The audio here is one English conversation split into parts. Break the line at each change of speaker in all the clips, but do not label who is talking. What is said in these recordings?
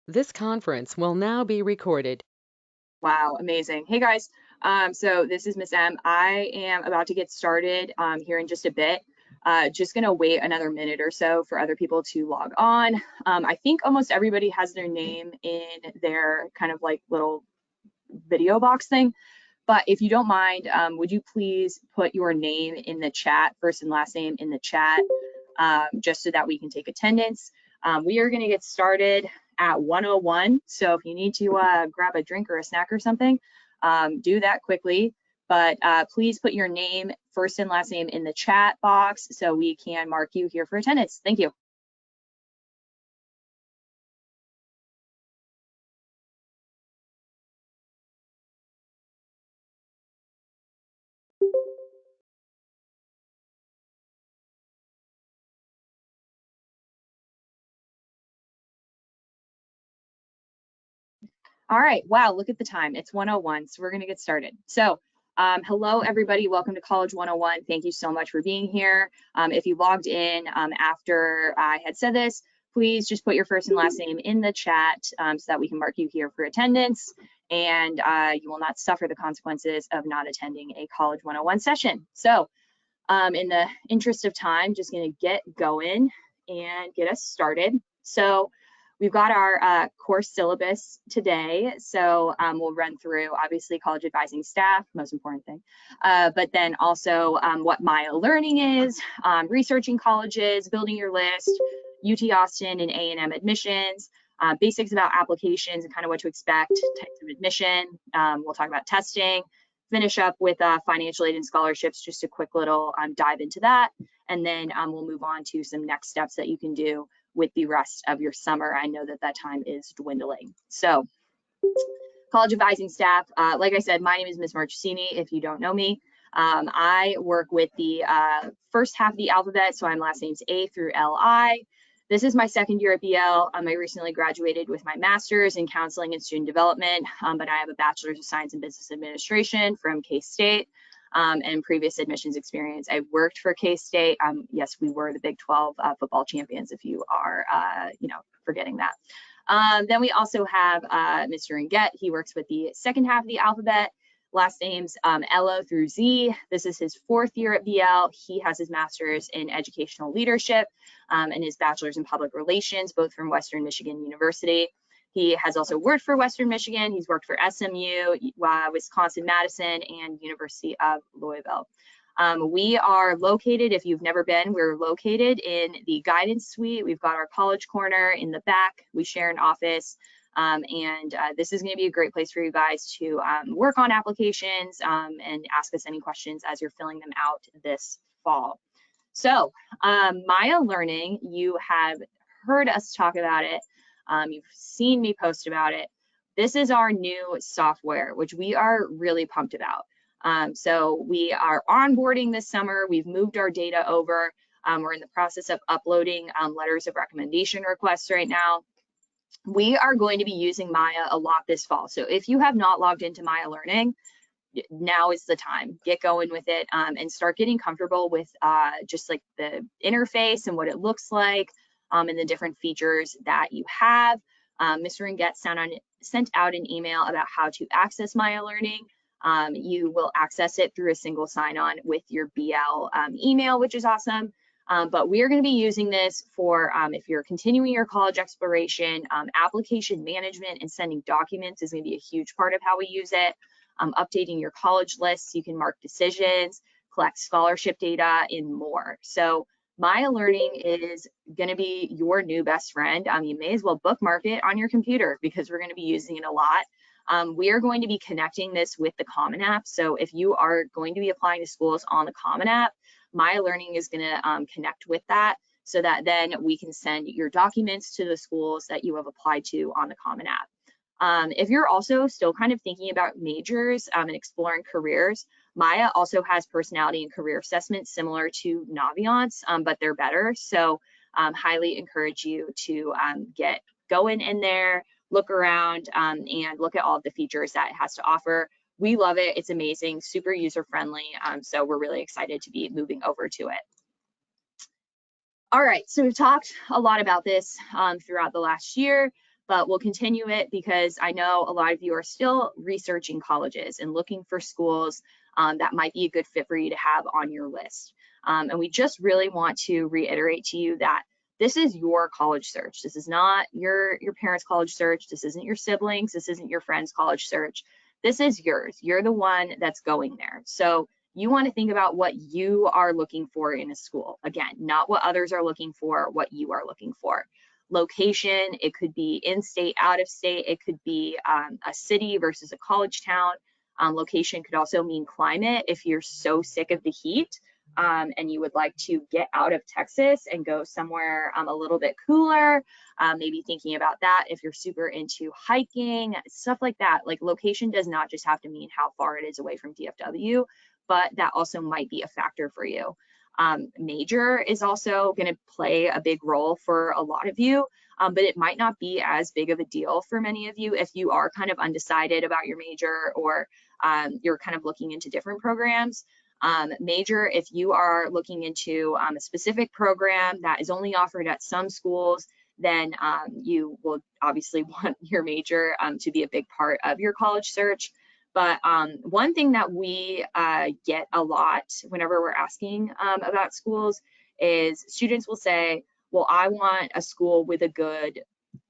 This conference will now be recorded.
Wow, amazing. Hey guys, so this is Miss M. I am about to get started here in just a bit. Just gonna wait another minute or so for other people to log on. I think almost everybody has their name in their kind of like little video box thing. But if you don't mind, would you please put your name in the chat, first and last name in the chat, just so that we can take attendance. We are going to get started at 1:01. So if you need to grab a drink or a snack or something, do that quickly. But please put your name, first and last name in the chat box so we can mark you here for attendance. Thank you. All right, wow, look at the time. It's 1:01, so we're gonna get started. So hello, everybody. Welcome to College 101. Thank you so much for being here. If you logged in after I had said this, please just put your first and last name in the chat so that we can mark you here for attendance, and you will not suffer the consequences of not attending a College 101 session. So in the interest of time, just gonna get going and get us started. So we've got our course syllabus today. So we'll run through obviously college advising staff, most important thing, but then also what Maya Learning is, researching colleges, building your list, UT Austin and A&M admissions, basics about applications and kind of what to expect, types of admission. We'll talk about testing, finish up with financial aid and scholarships, just a quick little dive into that. And then we'll move on to some next steps that you can do with the rest of your summer. I know that that time is dwindling. So college advising staff, like I said, my name is Ms. Marchesini, if you don't know me. I work with the first half of the alphabet, so I'm last names A through L-I. This is my second year at BL. I recently graduated with my master's in counseling and student development, but I have a bachelor's of science in business administration from K-State. And previous admissions experience. I worked for K-State. Yes, we were the Big 12 football champions, if you are, forgetting that. Then we also have Mr. Ringet. He works with the second half of the alphabet. Last names Elo through Z. This is his fourth year at BL. He has his master's in educational leadership and his bachelor's in public relations, both from Western Michigan University. He has also worked for Western Michigan. He's worked for SMU, Wisconsin-Madison, and University of Louisville. We are located, if you've never been, we're located in the guidance suite. We've got our college corner in the back. We share an office. And this is going to be a great place for you guys to work on applications and ask us any questions as you're filling them out this fall. So Maya Learning, you have heard us talk about it. You've seen me post about it. This is our new software, which we are really pumped about. So we are onboarding this summer. We've moved our data over. We're in the process of uploading letters of recommendation requests right now. We are going to be using Maya a lot this fall. So if you have not logged into Maya Learning, now is the time. Get going with it and start getting comfortable with just like the interface and what it looks like and the different features that you have. Mr. Ringet sent out an email about how to access Maya Learning. You will access it through a single sign-on with your BL email, which is awesome. But we are going to be using this for if you're continuing your college exploration, application management and sending documents is going to be a huge part of how we use it. Updating your college lists, you can mark decisions, collect scholarship data, and more. So Maya Learning is going to be your new best friend. You may as well bookmark it on your computer because we're going to be using it a lot. We are going to be connecting this with the Common App. So if you are going to be applying to schools on the Common App, Maya Learning is going to connect with that so that then we can send your documents to the schools that you have applied to on the Common App. If you're also still kind of thinking about majors and exploring careers, Maya also has personality and career assessments similar to Naviance, but they're better. So highly encourage you to get going in there, look around and look at all of the features that it has to offer. We love it. It's amazing, super user-friendly. So we're really excited to be moving over to it. All right, so we've talked a lot about this throughout the last year, but we'll continue it because I know a lot of you are still researching colleges and looking for schools that might be a good fit for you to have on your list. And we just really want to reiterate to you that this is your college search. This is not your parents' college search. This isn't your siblings. This isn't your friend's college search. This is yours. You're the one that's going there. So you want to think about what you are looking for in a school. Again, not what others are looking for, what you are looking for. Location, it could be in-state, out-of-state. It could be a city versus a college town. Location could also mean climate. If you're so sick of the heat, and you would like to get out of Texas and go somewhere a little bit cooler, maybe thinking about that. If you're super into hiking, stuff like that, like location does not just have to mean how far it is away from DFW, but that also might be a factor for you. Major is also going to play a big role for a lot of you, but it might not be as big of a deal for many of you if you are kind of undecided about your major, or you're kind of looking into different programs. Major, if you are looking into a specific program that is only offered at some schools, then you will obviously want your major to be a big part of your college search. But one thing that we get a lot whenever we're asking about schools is students will say, well, I want a school with a good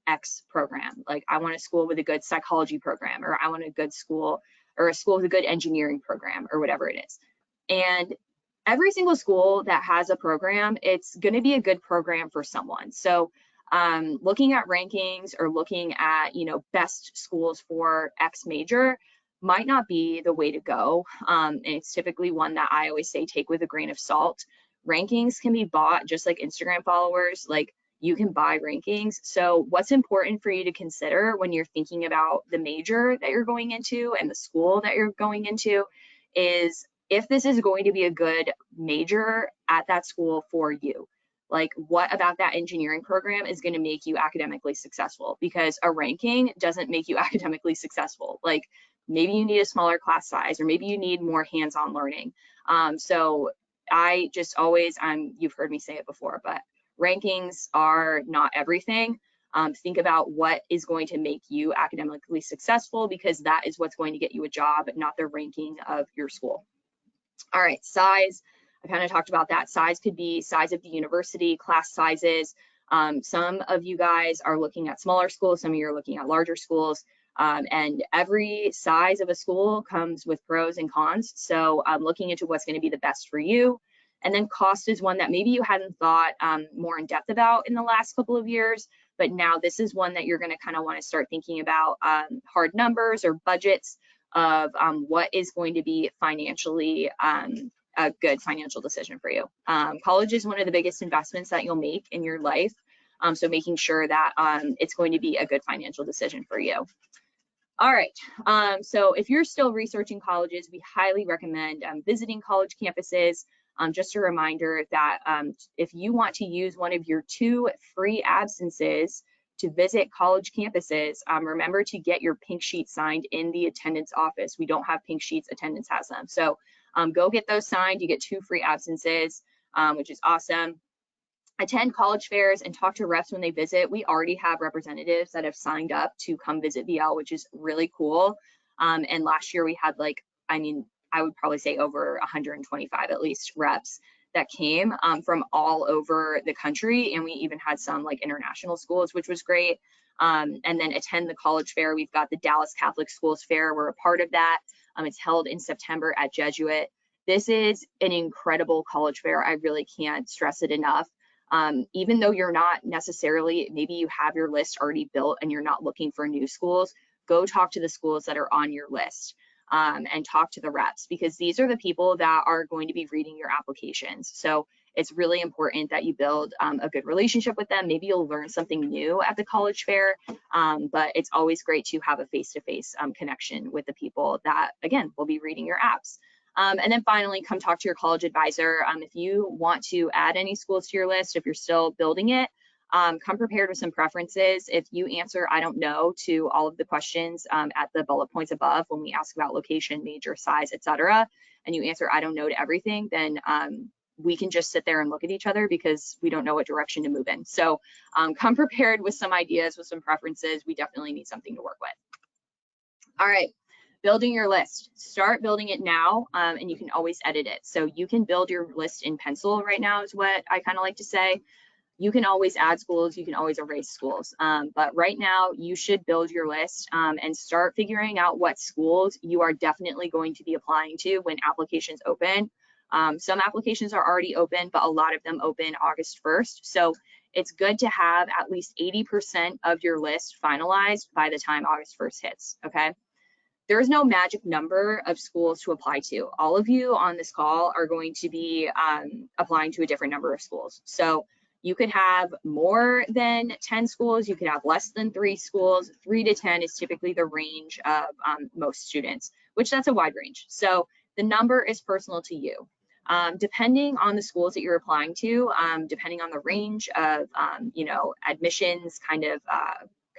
X program. Like I want a school with a good psychology program, or I want a good school, or a school with a good engineering program, or whatever it is. And every single school that has a program, it's going to be a good program for someone. So looking at rankings or looking at, best schools for X major might not be the way to go. And it's typically one that I always say take with a grain of salt. Rankings can be bought just like Instagram followers. Like you can buy rankings. So what's important for you to consider when you're thinking about the major that you're going into and the school that you're going into is if this is going to be a good major at that school for you. Like what about that engineering program is going to make you academically successful? Because a ranking doesn't make you academically successful. Like maybe you need a smaller class size, or maybe you need more hands-on learning. So I just always, you've heard me say it before, but rankings are not everything. Think about what is going to make you academically successful, because that is what's going to get you a job, not the ranking of your school. All right, size, I kind of talked about that. Size could be size of the university, class sizes. Some of you guys are looking at smaller schools, some of you are looking at larger schools, and every size of a school comes with pros and cons. So looking into what's going to be the best for you. And then cost is one that maybe you hadn't thought more in depth about in the last couple of years, but now this is one that you're going to kind of want to start thinking about hard numbers or budgets of what is going to be financially a good financial decision for you. College is one of the biggest investments that you'll make in your life. So making sure that it's going to be a good financial decision for you. All right, so if you're still researching colleges, we highly recommend visiting college campuses. Just a reminder that if you want to use one of your 2 free absences to visit college campuses, remember to get your pink sheet signed in the attendance office. We don't have pink sheets, attendance has them. So go get those signed. You get 2 free absences, which is awesome. Attend college fairs and talk to reps when they visit. We already have representatives that have signed up to come visit VL, which is really cool. And last year we had I would probably say over 125 at least reps that came from all over the country. And we even had some international schools, which was great. And then attend the college fair. We've got the Dallas Catholic Schools Fair. We're a part of that. It's held in September at Jesuit. This is an incredible college fair. I really can't stress it enough. Even though you're not necessarily, maybe you have your list already built and you're not looking for new schools, go talk to the schools that are on your list. And talk to the reps, because these are the people that are going to be reading your applications. So it's really important that you build a good relationship with them. Maybe you'll learn something new at the college fair, but it's always great to have a face-to-face connection with the people that, again, will be reading your apps. And then finally, come talk to your college advisor. If you want to add any schools to your list, if you're still building it, come prepared with some preferences. If you answer I don't know to all of the questions at the bullet points above when we ask about location, major, size, etc., and you answer I don't know to everything, then we can just sit there and look at each other because we don't know what direction to move in. So come prepared with some ideas, with some preferences. We definitely need something to work with. All right, building your list. Start building it now, and you can always edit it. So you can build your list in pencil right now is what I kind of like to say. You can always add schools, you can always erase schools. But right now you should build your list and start figuring out what schools you are definitely going to be applying to when applications open. Some applications are already open, but a lot of them open August 1st. So it's good to have at least 80% of your list finalized by the time August 1st hits, okay? There is no magic number of schools to apply to. All of you on this call are going to be applying to a different number of schools. So you could have more than 10 schools, you could have less than 3 schools. 3 to 10 is typically the range of most students, which that's a wide range. So the number is personal to you. Depending on the schools that you're applying to, depending on the range of, you know, admissions kind of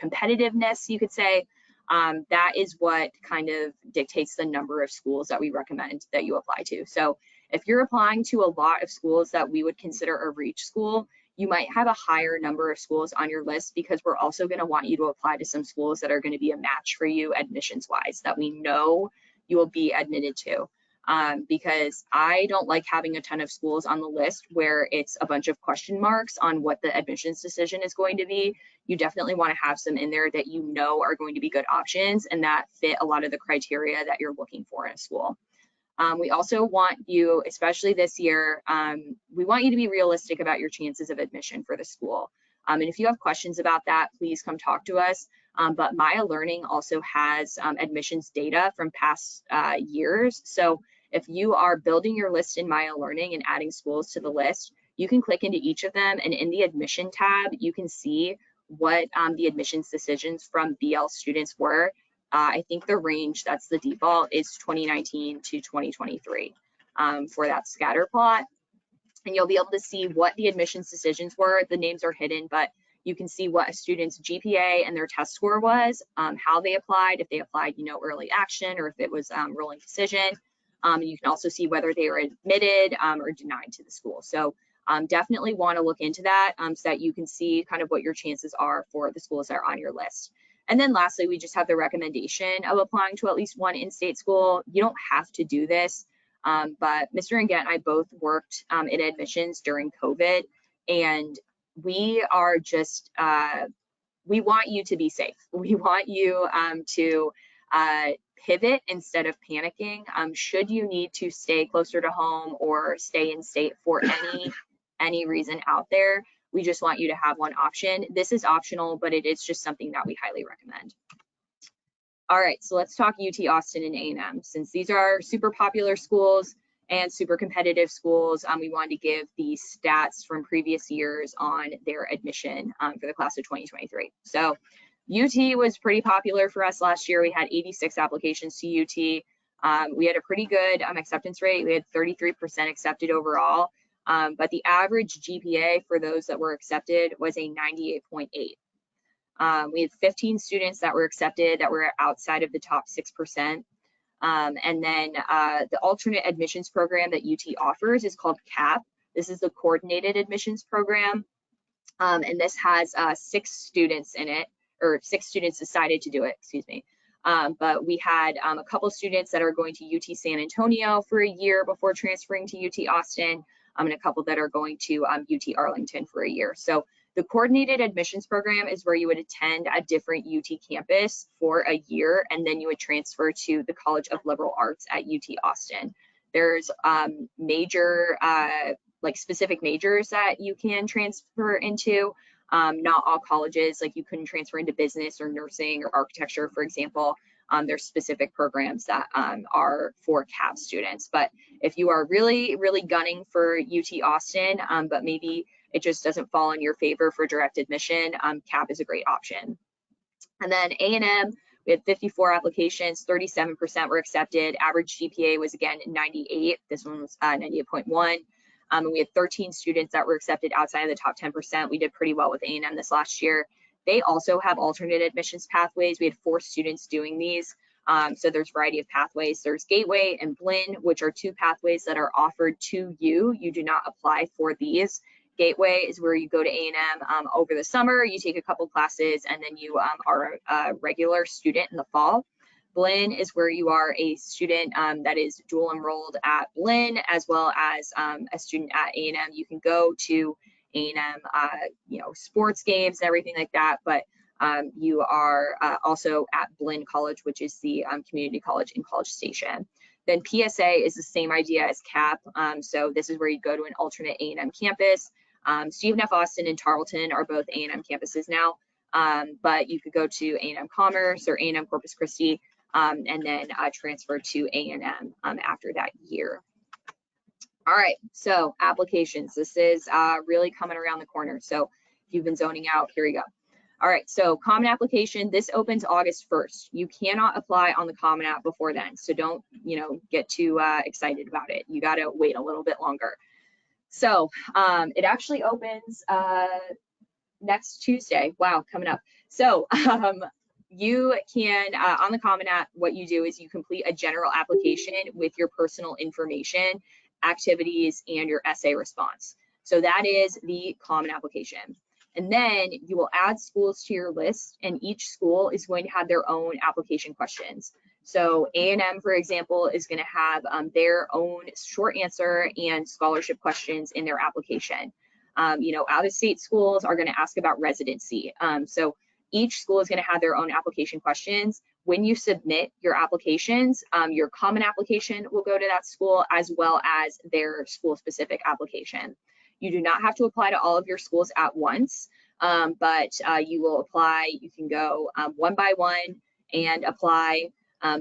competitiveness, you could say, that is what kind of dictates the number of schools that we recommend that you apply to. So if you're applying to a lot of schools that we would consider a reach school, you might have a higher number of schools on your list because we're also going to want you to apply to some schools that are going to be a match for you admissions wise, that we know you will be admitted to. Because I don't like having a ton of schools on the list where it's a bunch of question marks on what the admissions decision is going to be. You definitely want to have some in there that you know are going to be good options and that fit a lot of the criteria that you're looking for in a school. We also want you, especially this year, we want you to be realistic about your chances of admission for the school. And if you have questions about that, please come talk to us. But Maya Learning also has admissions data from past years. So if you are building your list in Maya Learning and adding schools to the list, you can click into each of them, and in the admission tab, you can see what the admissions decisions from BL students were. I think the range, that's the default, is 2019 to 2023 for that scatter plot. And you'll be able to see what the admissions decisions were. The names are hidden, but you can see what a student's GPA and their test score was, how they applied, if they applied, you know, early action, or if it was rolling decision. You can also see whether they were admitted or denied to the school. So definitely want to look into that so that you can see kind of what your chances are for the schools that are on your list. And then lastly, we just have the recommendation of applying to at least one in-state school. You don't have to do this, but Mr. and Get and I both worked in admissions during COVID, and we are just, we want you to be safe. We want you to pivot instead of panicking. Should you need to stay closer to home or stay in state for any reason out there, we just want you to have one option. This is optional, but it is just something that we highly recommend. All right, so let's talk UT Austin and A&M. Since these are super popular schools and super competitive schools, we wanted to give the stats from previous years on their admission for the class of 2023. So UT was pretty popular for us last year. We had 86 applications to UT. We had a pretty good acceptance rate. We had 33% accepted overall. But the average GPA for those that were accepted was a 98.8. We had 15 students that were accepted that were outside of the top 6%. And then the alternate admissions program that UT offers is called CAP. This is the coordinated admissions program. And this has 6 students in it, or 6 students decided to do it, excuse me. But we had a couple students that are going to UT San Antonio for a year before transferring to UT Austin. And a couple that are going to UT Arlington for a year. So the coordinated admissions program is where you would attend a different UT campus for a year, and then you would transfer to the College of Liberal Arts at UT Austin. There's major, like specific majors that you can transfer into. Not all colleges, like you couldn't transfer into business or nursing or architecture, for example. There's specific programs that are for CAP students. But if you are really, really gunning for UT Austin, but maybe it just doesn't fall in your favor for direct admission, CAP is a great option. And then A&M, we had 54 applications, 37% were accepted. Average GPA was again 98. This one was 98.1. And we had 13 students that were accepted outside of the top 10%. We did pretty well with A&M this last year. They also have alternate admissions pathways. We had 4 students doing these. So there's a variety of pathways. There's Gateway and Blinn, which are two pathways that are offered to you. You do not apply for these. Gateway is where you go to A&M over the summer, you take a couple classes, and then you are a regular student in the fall. Blinn is where you are a student that is dual enrolled at Blinn, as well as a student at A&M. You can go to A&M, sports games and everything like that, but you are also at Blinn College, which is the community college in College Station. Then PSA is the same idea as CAP. So this is where you go to an alternate A&M campus. Stephen F. Austin and Tarleton are both A&M campuses now, but you could go to A&M Commerce or A&M Corpus Christi and then transfer to A&M after that year. All right, so applications. This is really coming around the corner. So if you've been zoning out, here you go. All right, so Common Application, this opens August 1st. You cannot apply on the Common App before then, so don't, get too excited about it. You got to wait a little bit longer. So it actually opens next Tuesday. Wow, coming up. So you can, on the Common App, what you do is you complete a general application with your personal information, activities, and your essay response. So that is the Common Application. And then you will add schools to your list, and each school is going to have their own application questions. So A&M, for example, is going to have their own short answer and scholarship questions in their application. Out-of-state schools are going to ask about residency. So each school is going to have their own application questions. When you submit your applications, your Common Application will go to that school as well as their school-specific application. You do not have to apply to all of your schools at once, but you will apply. You can go one by one and apply.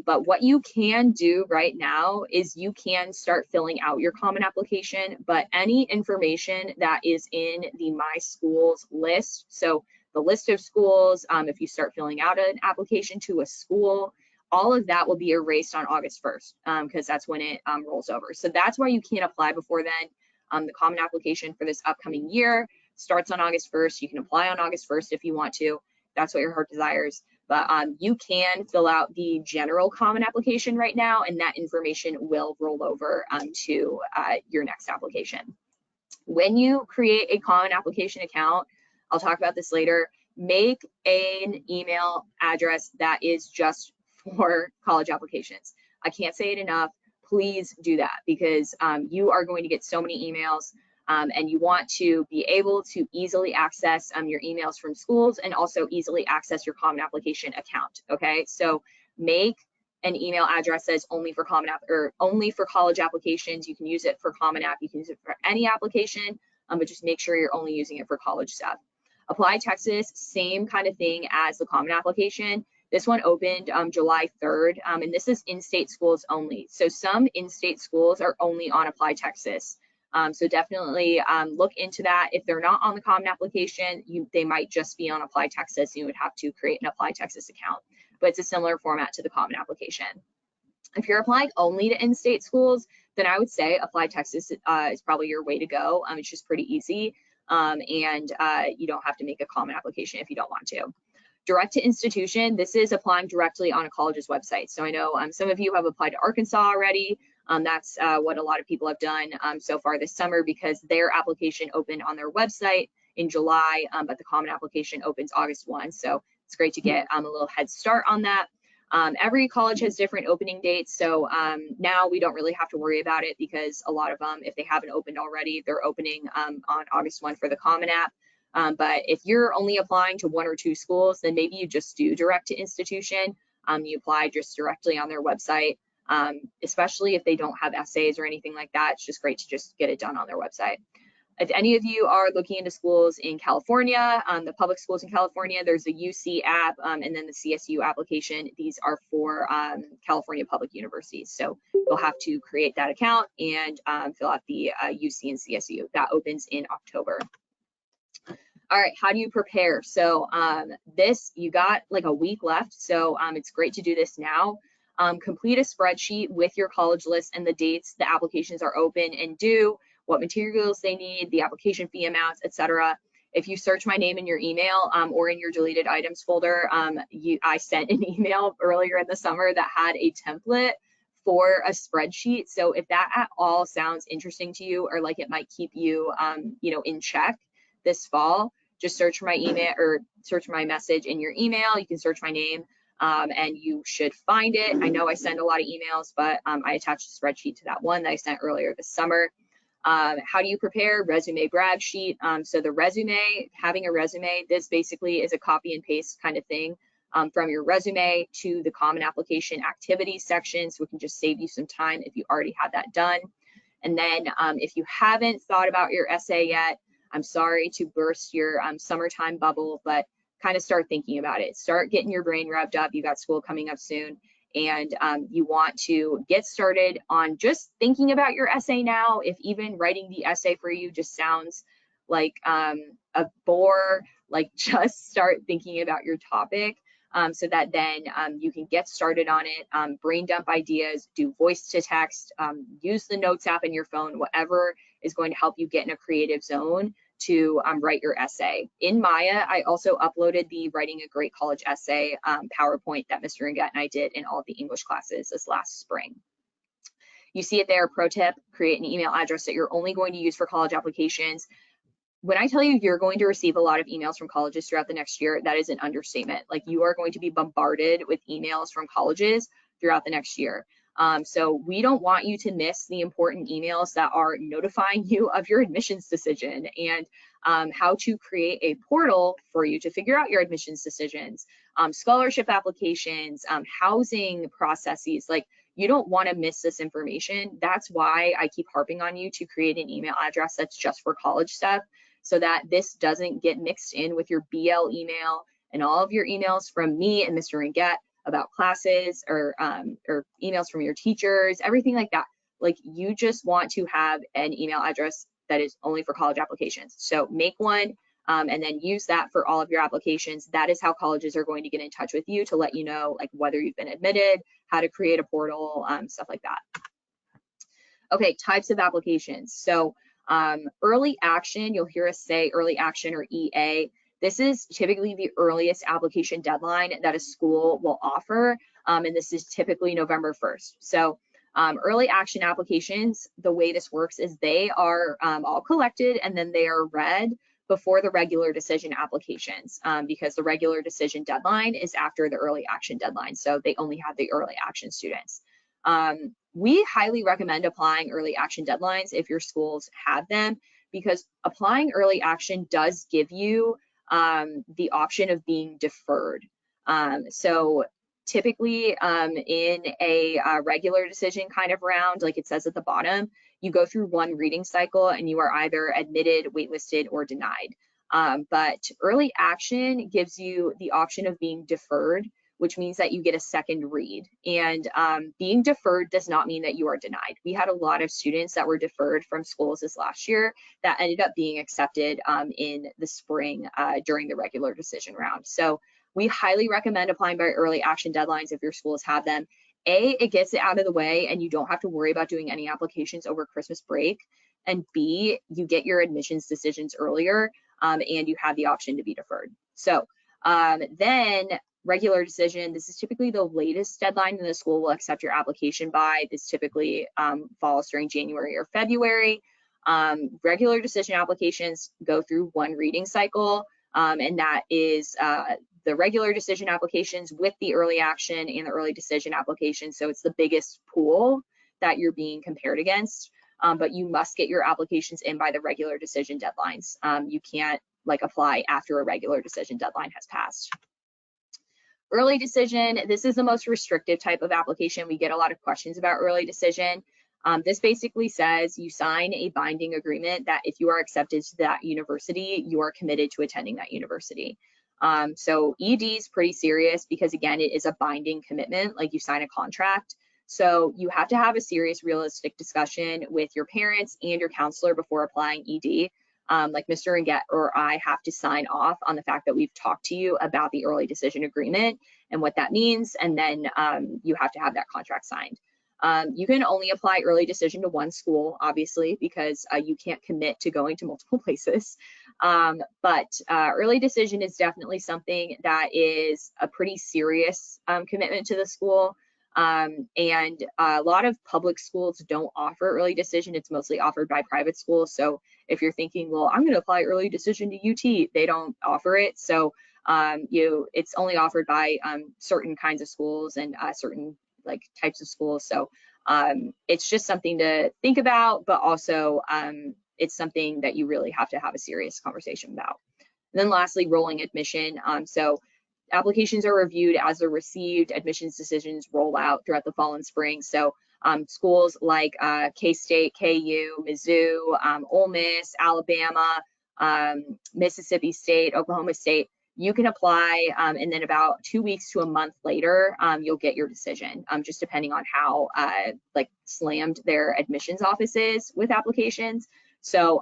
But what you can do right now is you can start filling out your Common Application, but any information that is in the My Schools list, so the list of schools, if you start filling out an application to a school, all of that will be erased on August 1st because that's when it rolls over. So that's why you can't apply before then. The Common Application for this upcoming year starts on August 1st. You can apply on August 1st if you want to. That's what your heart desires. But you can fill out the general Common Application right now, and that information will roll over to your next application. When you create a Common Application account, I'll talk about this later, make an email address that is just for college applications. I can't say it enough. Please do that because you are going to get so many emails and you want to be able to easily access your emails from schools and also easily access your Common Application account. Okay, so make an email address that is only for Common App or only for college applications. You can use it for Common App. You can use it for any application, but just make sure you're only using it for college stuff. Apply Texas, same kind of thing as the Common Application. This one opened July 3rd, and this is in-state schools only. So some in-state schools are only on Apply Texas. So definitely look into that. If they're not on the Common Application, they might just be on Apply Texas. You would have to create an Apply Texas account, but it's a similar format to the Common Application. If you're applying only to in-state schools, then I would say Apply Texas is probably your way to go. It's just pretty easy, and you don't have to make a Common Application if you don't want to. Direct to institution, this is applying directly on a college's website. So I know some of you have applied to Arkansas already. That's what a lot of people have done so far this summer because their application opened on their website in July, but the Common Application opens August 1. So it's great to get a little head start on that. Every college has different opening dates. So now we don't really have to worry about it because a lot of them, if they haven't opened already, they're opening on August 1 for the Common App. But if you're only applying to one or two schools, then maybe you just do direct to institution. You apply just directly on their website, especially if they don't have essays or anything like that. It's just great to just get it done on their website. If any of you are looking into schools in California, the public schools in California, there's the UC app and then the CSU application. These are for California public universities. So you'll have to create that account and fill out the UC and CSU. That opens in October. All right, how do you prepare? So you got like a week left. So it's great to do this now. Complete a spreadsheet with your college list and the dates the applications are open and due, what materials they need, the application fee amounts, etc. If you search my name in your email or in your deleted items folder, I sent an email earlier in the summer that had a template for a spreadsheet. So if that at all sounds interesting to you, or like it might keep you, in check this fall, just search my email or search my message in your email. You can search my name and you should find it. I know I send a lot of emails, but I attached a spreadsheet to that one that I sent earlier this summer. How do you prepare? Resume brag sheet. So the resume, having a resume, this basically is a copy and paste kind of thing from your resume to the common application activities section. So it can just save you some time if you already have that done. And then if you haven't thought about your essay yet, I'm sorry to burst your summertime bubble, but kind of start thinking about it. Start getting your brain revved up. You got school coming up soon. And you want to get started on just thinking about your essay now. If even writing the essay for you just sounds like a bore, like just start thinking about your topic so that then you can get started on it, brain dump ideas, do voice to text, use the notes app in your phone, whatever is going to help you get in a creative zone to write your essay. In Maya, I also uploaded the Writing a Great College Essay PowerPoint that Mr. Ringat and I did in all of the English classes this last spring. You see it there, pro tip, create an email address that you're only going to use for college applications. When I tell you you're going to receive a lot of emails from colleges throughout the next year, that is an understatement. Like, you are going to be bombarded with emails from colleges throughout the next year. So we don't want you to miss the important emails that are notifying you of your admissions decision and how to create a portal for you to figure out your admissions decisions, scholarship applications, housing processes. Like, you don't want to miss this information. That's why I keep harping on you to create an email address that's just for college stuff, so that this doesn't get mixed in with your BL email and all of your emails from me and Mr. Ringat about classes or emails from your teachers, everything like that. Like, you just want to have an email address that is only for college applications. So make one and then use that for all of your applications. That is how colleges are going to get in touch with you to let you know, like, whether you've been admitted, how to create a portal, stuff like that. Okay, types of applications. So early action, you'll hear us say early action or EA. This is typically the earliest application deadline that a school will offer, and this is typically November 1st. So early action applications, the way this works is they are all collected and then they are read before the regular decision applications, because the regular decision deadline is after the early action deadline. So they only have the early action students. We highly recommend applying early action deadlines if your schools have them, because applying early action does give you the option of being deferred. So typically in a regular decision kind of round, like it says at the bottom, you go through one reading cycle and you are either admitted, waitlisted, or denied. But early action gives you the option of being deferred, which means that you get a second read. And being deferred does not mean that you are denied. We had a lot of students that were deferred from schools this last year that ended up being accepted in the spring during the regular decision round. So we highly recommend applying by early action deadlines if your schools have them. A, it gets it out of the way and you don't have to worry about doing any applications over Christmas break. And B, you get your admissions decisions earlier and you have the option to be deferred. So then regular decision, this is typically the latest deadline that the school will accept your application by. This typically falls during January or February. Regular decision applications go through one reading cycle, and that is the regular decision applications with the early action and the early decision application. So it's the biggest pool that you're being compared against, but you must get your applications in by the regular decision deadlines. You can't apply after a regular decision deadline has passed. Early decision, this is the most restrictive type of application. We get a lot of questions about early decision. This basically says you sign a binding agreement that if you are accepted to that university, you are committed to attending that university. So ED is pretty serious because, again, it is a binding commitment, like you sign a contract. So you have to have a serious, realistic discussion with your parents and your counselor before applying ED. Like Mr. Ringat or I have to sign off on the fact that we've talked to you about the early decision agreement and what that means, and then you have to have that contract signed. You can only apply early decision to one school, obviously, because you can't commit to going to multiple places. But early decision is definitely something that is a pretty serious commitment to the school. And a lot of public schools don't offer early decision. It's mostly offered by private schools. So if you're thinking, well, I'm going to apply early decision to UT, they don't offer it. So it's only offered by certain kinds of schools and certain like types of schools. So it's just something to think about, but also it's something that you really have to have a serious conversation about. And then lastly, rolling admission. So applications are reviewed as they're received. Admissions decisions roll out throughout the fall and spring. So schools like K-State, KU, Mizzou, Ole Miss, Alabama, Mississippi State, Oklahoma State, you can apply and then about 2 weeks to a month later, you'll get your decision, just depending on how like slammed their admissions office is with applications. So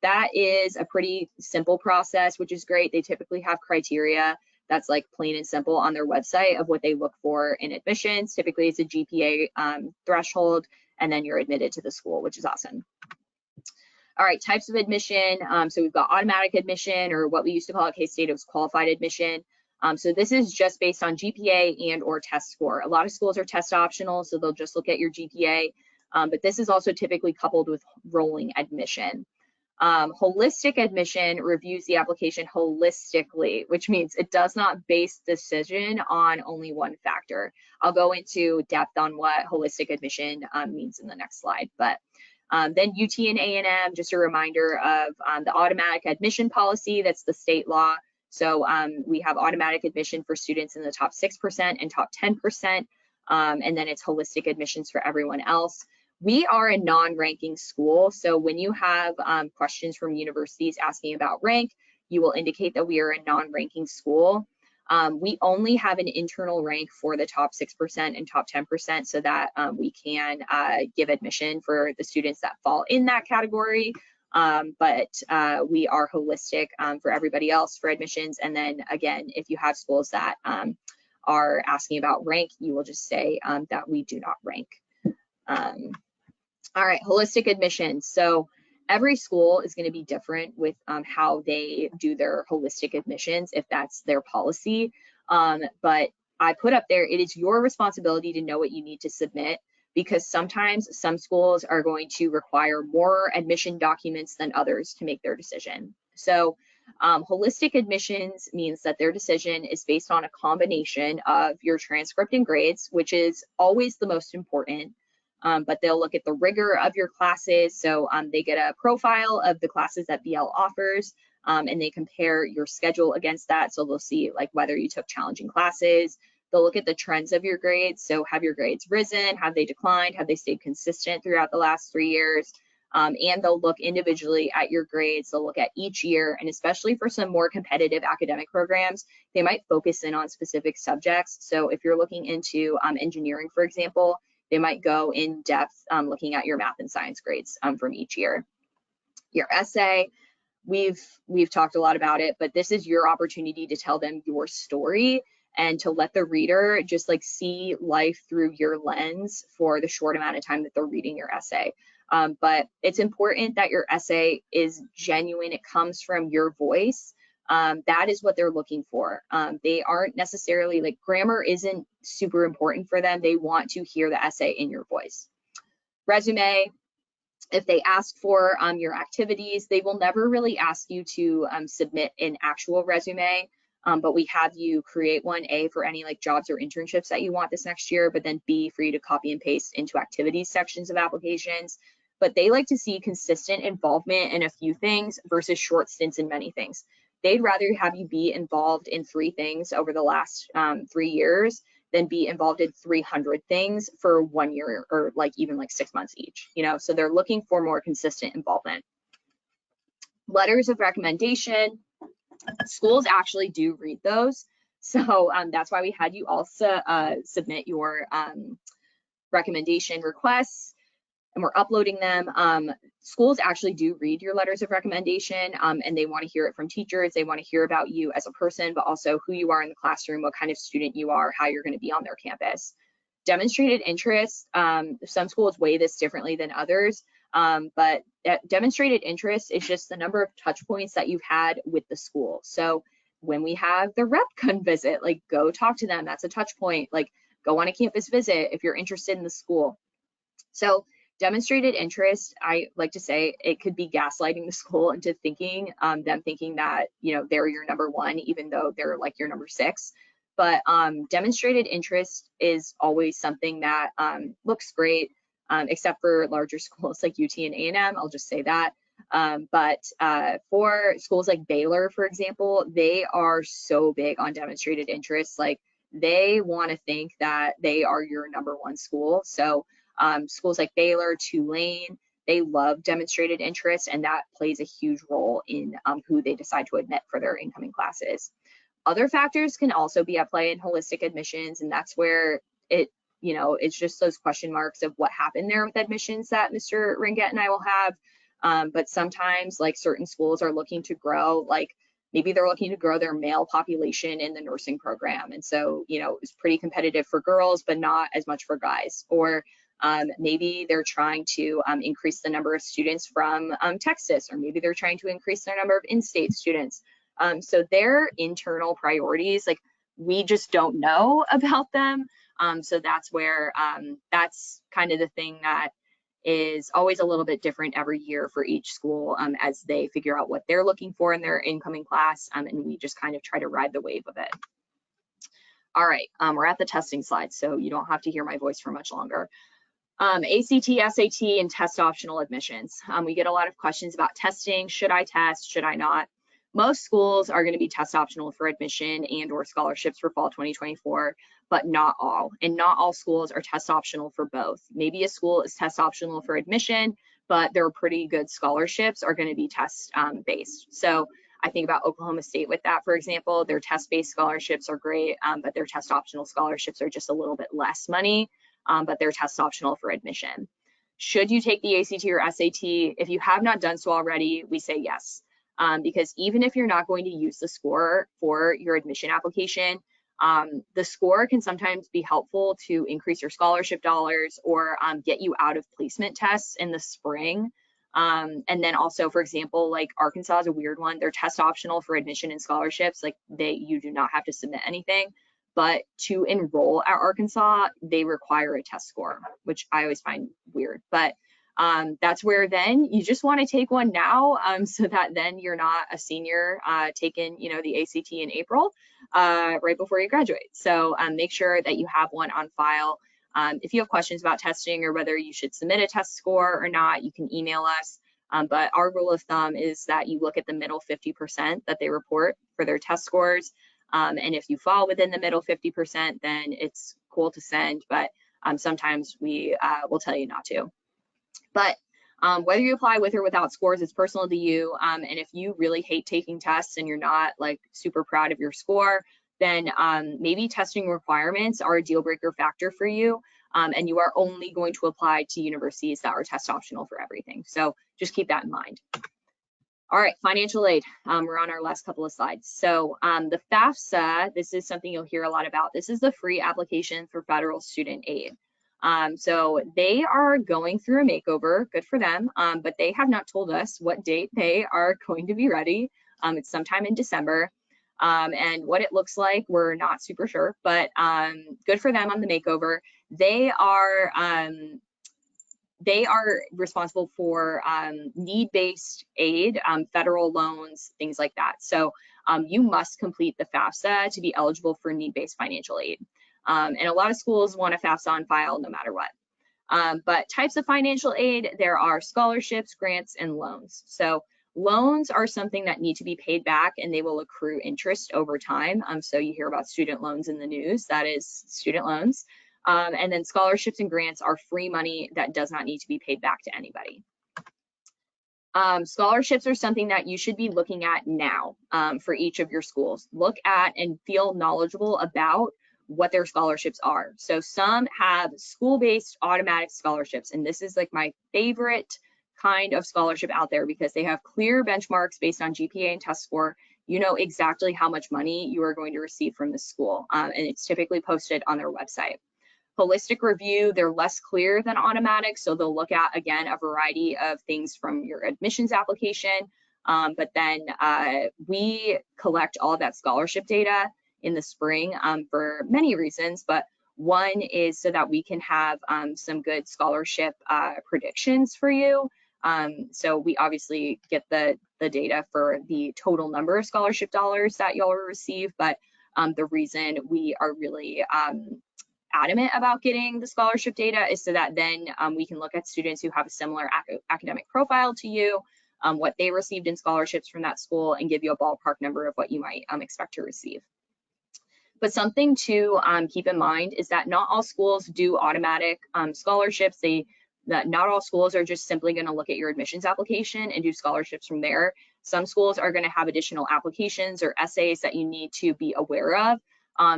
that is a pretty simple process, which is great. They typically have criteria that's like plain and simple on their website of what they look for in admissions. Typically it's a GPA threshold, and then you're admitted to the school, which is awesome. All right, types of admission. So we've got automatic admission, or what we used to call at K-State, it was qualified admission. So this is just based on GPA and or test score. A lot of schools are test optional, so they'll just look at your GPA. But this is also typically coupled with rolling admission. Holistic admission reviews the application holistically, which means it does not base decision on only one factor. I'll go into depth on what holistic admission means in the next slide. But then UT and A&M, just a reminder of the automatic admission policy. That's the state law. So we have automatic admission for students in the top 6% and top 10%, and then it's holistic admissions for everyone else. We are a non-ranking school, so when you have questions from universities asking about rank, you will indicate that we are a non-ranking school. We only have an internal rank for the top 6% and top 10% so that we can give admission for the students that fall in that category. But we are holistic for everybody else for admissions. And then again, if you have schools that are asking about rank, you will just say that we do not rank. All right, holistic admissions. So every school is going to be different with how they do their holistic admissions, if that's their policy. But I put up there, it is your responsibility to know what you need to submit, because sometimes some schools are going to require more admission documents than others to make their decision. So holistic admissions means that their decision is based on a combination of your transcript and grades, which is always the most important. But they'll look at the rigor of your classes. So they get a profile of the classes that BL offers, and they compare your schedule against that. So they'll see like whether you took challenging classes. They'll look at the trends of your grades. So have your grades risen? Have they declined? Have they stayed consistent throughout the last 3 years? And they'll look individually at your grades. They'll look at each year, and especially for some more competitive academic programs, they might focus in on specific subjects. So if you're looking into engineering, for example, they might go in depth looking at your math and science grades from each year. Your essay, we've talked a lot about it, but this is your opportunity to tell them your story and to let the reader just like see life through your lens for the short amount of time that they're reading your essay. But it's important that your essay is genuine. It comes from your voice. That is what they're looking for. They aren't necessarily like, grammar isn't super important for them. They want to hear the essay in your voice. Resume, if they ask for your activities, they will never really ask you to submit an actual resume, but we have you create one, A, for any like jobs or internships that you want this next year, but then B, for you to copy and paste into activities sections of applications. But they like to see consistent involvement in a few things versus short stints in many things. They'd rather have you be involved in 3 things over the last 3 years than be involved in 300 things for 1 year or like even like 6 months each, you know, so they're looking for more consistent involvement. Letters of recommendation, schools actually do read those. So that's why we had you also submit your recommendation requests, and we're uploading them. Schools actually do read your letters of recommendation, and they want to hear it from teachers. They want to hear about you as a person, but also who you are in the classroom, what kind of student you are, how you're going to be on their campus. Demonstrated interest, some schools weigh this differently than others, But demonstrated interest is just the number of touch points that you've had with the school. So when we have the rep come visit, like go talk to them. That's a touch point. Like go on a campus visit if you're interested in the school. So demonstrated interest, I like to say it could be gaslighting the school into thinking, them thinking that, you know, they're your number one, even though they're like your number 6. But demonstrated interest is always something that looks great, except for larger schools like UT and A&M, I'll just say that. But for schools like Baylor, for example, they are so big on demonstrated interest. Like they want to think that they are your number one school. So schools like Baylor, Tulane, they love demonstrated interest, and that plays a huge role in who they decide to admit for their incoming classes. Other factors can also be at play in holistic admissions, and that's where it, you know, it's just those question marks of what happened there with admissions that Mr. Ringett and I will have. But sometimes like certain schools are looking to grow, like maybe they're looking to grow their male population in the nursing program. And so, you know, it's pretty competitive for girls, but not as much for guys. Or maybe they're trying to increase the number of students from Texas, or maybe they're trying to increase their number of in-state students. So their internal priorities, like we just don't know about them. So that's where that's kind of the thing that is always a little bit different every year for each school as they figure out what they're looking for in their incoming class, and we just kind of try to ride the wave of it. All right, we're at the testing slide, so you don't have to hear my voice for much longer. ACT, SAT, and test optional admissions. We get a lot of questions about testing. Should I test? Should I not? Most schools are going to be test optional for admission and or scholarships for fall 2024, but not all. And not all schools are test optional for both. Maybe a school is test optional for admission, but their pretty good scholarships are going to be test based. So I think about Oklahoma State with that, for example. Their test-based scholarships are great, but their test optional scholarships are just a little bit less money, but they're test optional for admission. Should you take the ACT or SAT? If you have not done so already, we say yes. Because even if you're not going to use the score for your admission application, the score can sometimes be helpful to increase your scholarship dollars or get you out of placement tests in the spring. And then also, for example, like Arkansas is a weird one. They're test optional for admission and scholarships. Like you do not have to submit anything, but to enroll at Arkansas, they require a test score, which I always find weird. But that's where then you just want to take one now, so that then you're not a senior taking, you know, the ACT in April right before you graduate. So make sure that you have one on file. If you have questions about testing or whether you should submit a test score or not, you can email us. But our rule of thumb is that you look at the middle 50% that they report for their test scores. And if you fall within the middle 50%, then it's cool to send, but sometimes we will tell you not to. But whether you apply with or without scores, it's personal to you. And if you really hate taking tests and you're not like super proud of your score, then maybe testing requirements are a deal breaker factor for you. And you are only going to apply to universities that are test optional for everything. So just keep that in mind. All right, financial aid. We're on our last couple of slides. So the FAFSA, this is something you'll hear a lot about. This is the free application for federal student aid. So they are going through a makeover, good for them, but they have not told us what date they are going to be ready. It's sometime in December. And what it looks like, we're not super sure, but good for them on the makeover. They are responsible for need-based aid, federal loans, things like that. So you must complete the FAFSA to be eligible for need-based financial aid. And a lot of schools want a FAFSA on file no matter what. But types of financial aid, there are scholarships, grants, and loans. So loans are something that need to be paid back and they will accrue interest over time. So you hear about student loans in the news, that is student loans. And then scholarships and grants are free money that does not need to be paid back to anybody. Scholarships are something that you should be looking at now for each of your schools. Look at and feel knowledgeable about what their scholarships are. So some have school-based automatic scholarships, and this is like my favorite kind of scholarship out there because they have clear benchmarks based on GPA and test score. You know exactly how much money you are going to receive from the school, and it's typically posted on their website. Holistic review, they're less clear than automatic, so they'll look at, again, a variety of things from your admissions application, but then we collect all of that scholarship data in the spring for many reasons, but one is so that we can have some good scholarship predictions for you. So we obviously get the data for the total number of scholarship dollars that y'all will receive, but the reason we are really adamant about getting the scholarship data is so that then we can look at students who have a similar academic profile to you, what they received in scholarships from that school, and give you a ballpark number of what you might expect to receive. But something to keep in mind is that not all schools do automatic scholarships. Not all schools are just simply going to look at your admissions application and do scholarships from there. Some schools are going to have additional applications or essays that you need to be aware of.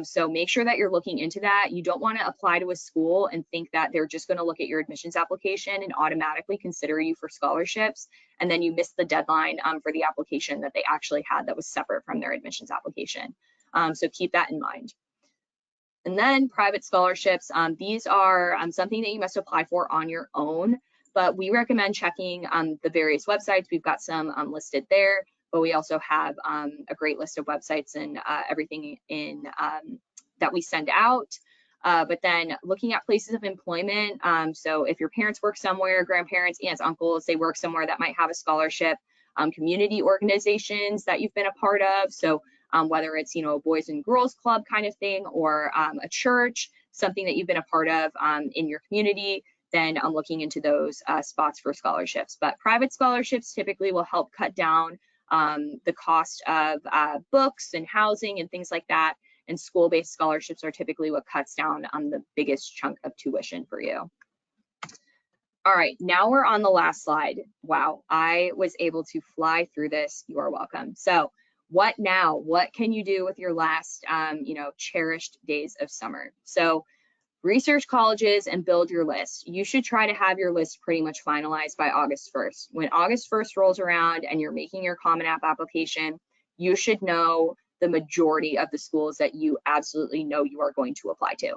So make sure that you're looking into that. You don't want to apply to a school and think that they're just going to look at your admissions application and automatically consider you for scholarships, and then you miss the deadline for the application that they actually had that was separate from their admissions application. So keep that in mind. And then private scholarships, these are something that you must apply for on your own, but we recommend checking the various websites. We've got some listed there, but we also have a great list of websites and everything in that we send out. But then looking at places of employment, so if your parents work somewhere, grandparents, aunts, uncles, they work somewhere that might have a scholarship, community organizations that you've been a part of, so whether it's, a Boys and Girls Club kind of thing, or a church, something that you've been a part of in your community, then I'm looking into those spots for scholarships. But private scholarships typically will help cut down the cost of books and housing and things like that. And school-based scholarships are typically what cuts down on the biggest chunk of tuition for you. All right, now we're on the last slide. Wow, I was able to fly through this. You are welcome. So what now? What can you do with your last, cherished days of summer? So research colleges and build your list. You should try to have your list pretty much finalized by August 1st. When August 1st rolls around and you're making your Common App application, you should know the majority of the schools that you absolutely know you are going to apply to.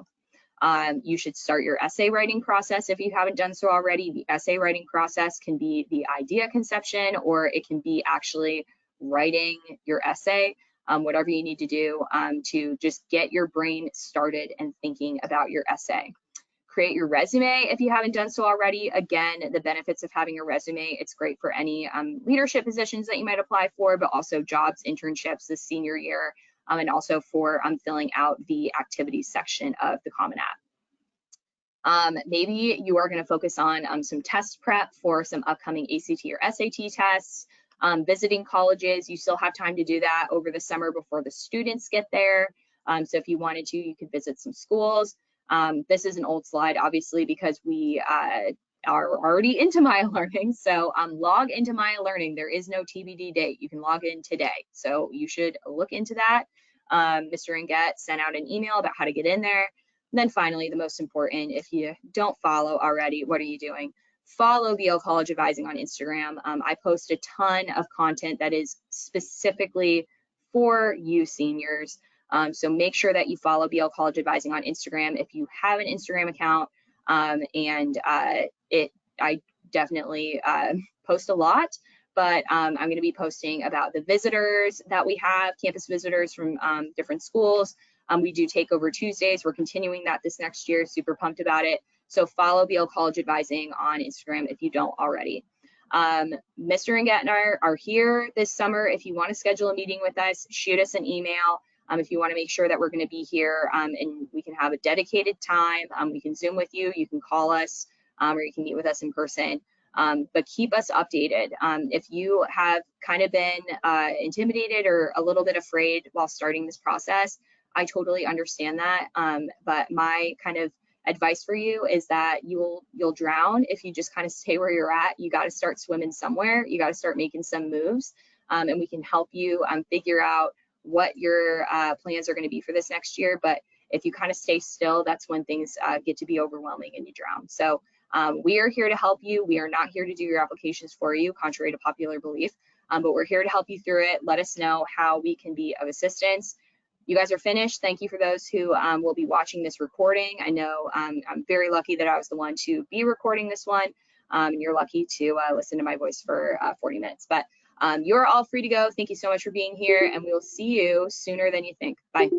You should start your essay writing process if you haven't done so already. The essay writing process can be the idea conception, or it can be actually writing your essay, whatever you need to do to just get your brain started and thinking about your essay. Create your resume if you haven't done so already. Again, the benefits of having a resume, it's great for any leadership positions that you might apply for, but also jobs, internships this senior year, and also for filling out the activities section of the Common App. Maybe you are going to focus on some test prep for some upcoming ACT or SAT tests. Visiting colleges, you still have time to do that over the summer before the students get there. So if you wanted to, you could visit some schools. This is an old slide, obviously, because we are already into Maya Learning. So log into Maya Learning. There is no TBD date. You can log in today. So you should look into that. Mr. Inget sent out an email about how to get in there. And then finally, the most important, if you don't follow already, what are you doing? Follow BL College Advising on Instagram. I post a ton of content that is specifically for you seniors. So make sure that you follow BL College Advising on Instagram if you have an Instagram account. I definitely post a lot, but I'm going to be posting about the visitors that we have, campus visitors from different schools. We do Takeover Tuesdays. We're continuing that this next year. Super pumped about it. So follow BL College Advising on Instagram if you don't already. Mr. Inget and I are here this summer. If you want to schedule a meeting with us, shoot us an email. If you want to make sure that we're going to be here and we can have a dedicated time, we can Zoom with you, you can call us, or you can meet with us in person. But keep us updated. If you have kind of been intimidated or a little bit afraid while starting this process, I totally understand that. But my kind of advice for you is that you'll drown if you just kind of stay where you're at. You got to start swimming somewhere. You got to start making some moves, and we can help you figure out what your plans are going to be for this next year. But if you kind of stay still, that's when things get to be overwhelming and you drown. So we are here to help you. We are not here to do your applications for you, contrary to popular belief, but we're here to help you through it. Let us know how we can be of assistance. you guys are finished. Thank you for those who will be watching this recording. I know I'm very lucky that I was the one to be recording this one. And you're lucky to listen to my voice for 40 minutes. But you're all free to go. Thank you so much for being here, and we will see you sooner than you think. Bye.